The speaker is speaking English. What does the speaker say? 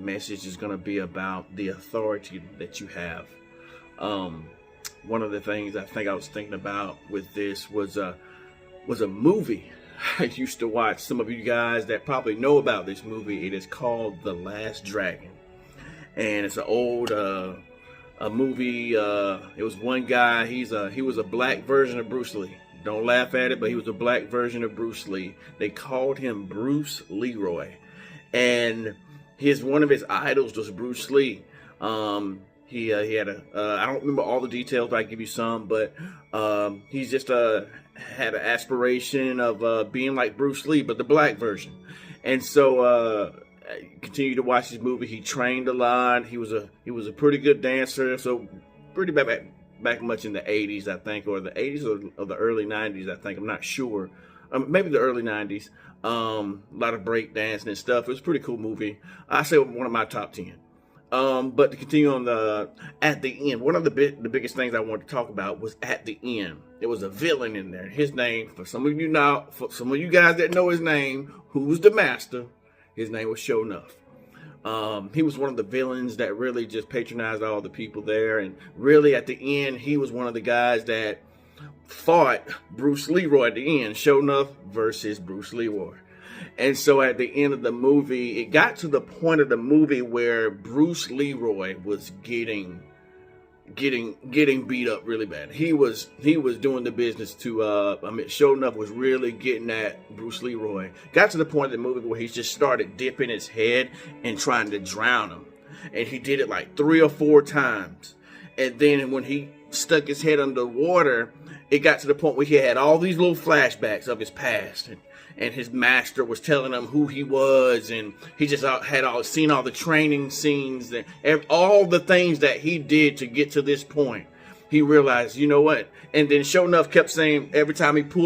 message is going to be about the authority that you have. One of the things I think I was thinking about with this was a movie I used to watch. Some of you guys that probably know about this movie, it is called The Last Dragon. And it's an old a movie. It was one guy, he was a black version of Bruce Lee. Don't laugh at it, but he was a black version of Bruce Lee. They called him Bruce Leroy. And one of his idols was Bruce Lee. He had I don't remember all the details, but I give you some, but he's just had an aspiration of being like Bruce Lee, but the black version. And so continued to watch this movie. He trained a lot. He was a pretty good dancer. So pretty back much in the 80s, I think, or the 80s or the early 90s, I think. I'm not sure. Maybe the early 90s. A lot of break dancing and stuff. It was a pretty cool movie. I say one of my top 10. But to continue on at the end, one of the biggest things I wanted to talk about was at the end. There was a villain in there. His name, for some of you guys that know his name, who's the master, his name was Sho'nuff. He was one of the villains that really just patronized all the people there. And really at the end, he was one of the guys that fought Bruce Leroy at the end. Sho'nuff versus Bruce Leroy. And so at the end of the movie, it got to the point of the movie where Bruce Leroy was getting beat up really bad. He was doing the business to Sho'nuff was really getting at Bruce Leroy. Got to the point of the movie where he just started dipping his head and trying to drown him. And he did it like 3 or 4 times. And then when he stuck his head under water, it got to the point where he had all these little flashbacks of his past. And his master was telling him who he was, and he just had seen all the training scenes and all the things that he did to get to this point. He realized, you know what? And then Sho'nuff kept saying every time he pulled